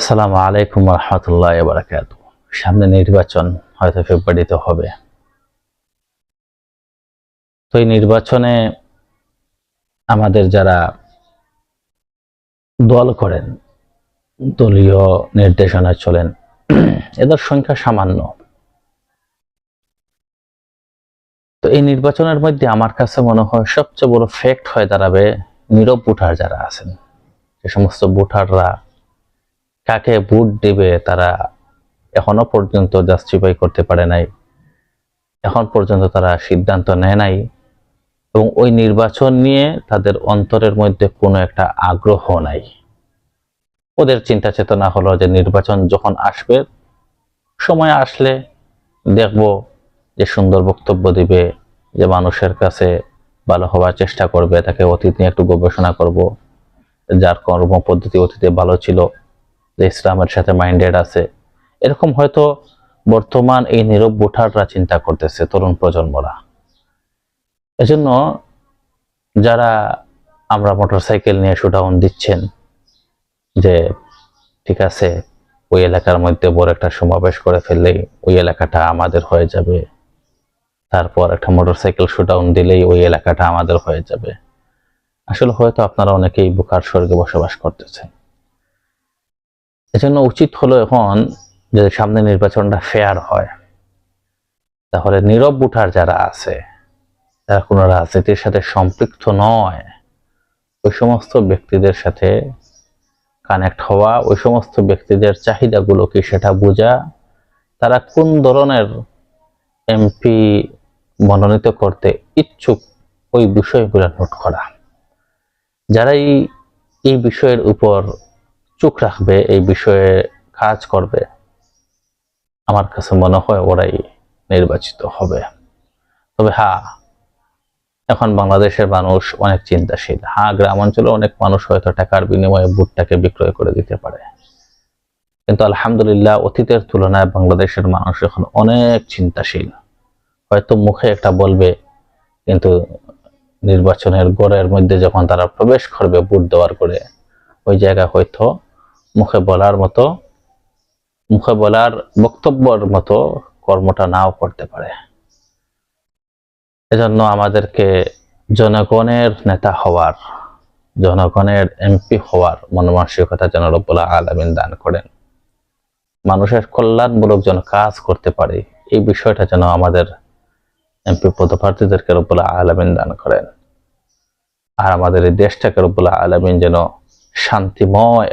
আসসালামু আলাইকুম রহমতুল্লাহ বারাকাতু। সামনে নির্বাচন হয়তো ফেব্রুয়ারিতে হবে। তো এই নির্বাচনে আমাদের যারা দল করেন, দলীয় নির্দেশনা চলেন, এদের সংখ্যা সামান্য। তো এই নির্বাচনের মধ্যে আমার কাছে মনে হয় সবচেয়ে বড় ফ্যাক্ট হয়ে দাঁড়াবে নীরব ভোটার যারা আছেন। যে সমস্ত ভোটাররা কাকে ভোট দেবে তারা এখনো পর্যন্ত জাস্টিফাই করতে পারে নাই, এখন পর্যন্ত তারা সিদ্ধান্ত নেয় নাই, এবং ওই নির্বাচন নিয়ে তাদের অন্তরের মধ্যে কোনো একটা আগ্রহ নাই। ওদের চিন্তা চেতনা হলো যে নির্বাচন যখন আসবে, সময় আসলে দেখব যে সুন্দর বক্তব্য দিবে, যে মানুষের কাছে ভালো হওয়ার চেষ্টা করবে, তাকে অতীত নিয়ে একটু গবেষণা করব, যার কর্ম পদ্ধতি অতীতে ভালো ছিল, যে ইসলামের সাথে মাইন্ডেড আছে, এরকম হয়তো বর্তমান এই নীরব ভোটাররা চিন্তা করতেছে, তরুণ প্রজন্মরা। এজন্য যারা আমরা মোটরসাইকেল নিয়ে শোডাউন দিচ্ছেন যে ঠিক আছে, ওই এলাকার মধ্যে বড় একটা সমাবেশ করে ফেললেই ওই এলাকাটা আমাদের হয়ে যাবে, তারপর একটা মোটরসাইকেল শোডাউন দিলেই ওই এলাকাটা আমাদের হয়ে যাবে, আসলে হয়তো আপনারা অনেকেই বোকার স্বর্গে বসবাস করতেছেন। এজন্য উচিত হলো এখন যে সামনে নির্বাচনটা ফেয়ার হয়, তাহলে নীরব ভোটার যারা আছে, যারা কোনো রাজনীতির সাথে সম্পৃক্ত নয়, ওই সমস্ত ব্যক্তিদের সাথে কানেক্ট হওয়া, ওই সমস্ত ব্যক্তিদের চাহিদাগুলো কি সেটা বোঝা, তারা কোন ধরনের এমপি মনোনীত করতে ইচ্ছুক ওই বিষয়গুলো নোট করা। যারাই এই বিষয়ের উপর চোখ রাখবে, এই বিষয়ে কাজ করবে, আমার কাছে মনে হয় ওরাই নির্বাচিত হবে। তবে হ্যাঁ, এখন বাংলাদেশের মানুষ অনেক চিন্তাশীল। হ্যাঁ, গ্রাম অঞ্চলে অনেক মানুষ হয়তো টাকার বিনিময়ে ভোটটাকে বিক্রয় করে দিতে পারে, কিন্তু আলহামদুলিল্লাহ অতীতের তুলনায় বাংলাদেশের মানুষ এখন অনেক চিন্তাশীল। হয়তো মুখে একটা বলবে, কিন্তু নির্বাচনের গড়ের মধ্যে যখন তারা প্রবেশ করবে ভোট দেওয়ার করে, ওই জায়গায় হয়তো মুখে বলার বক্তব্যের মতো কর্মটা নাও করতে পারে। এজন্য আমাদেরকে জনগণের নেতা হওয়ার, জনগণের এমপি হওয়ার মনমানসিকতা যেন রব্বুল আলামিন দান করেন। মানুষের কল্যাণমূলক যেন কাজ করতে পারে, এই বিষয়টা যেন আমাদের এমপি পদপ্রার্থীদেরকে রব্বুল আলামিন দান করেন। আর আমাদের এই দেশটাকে রব্বুল আলামিন যেন শান্তিময়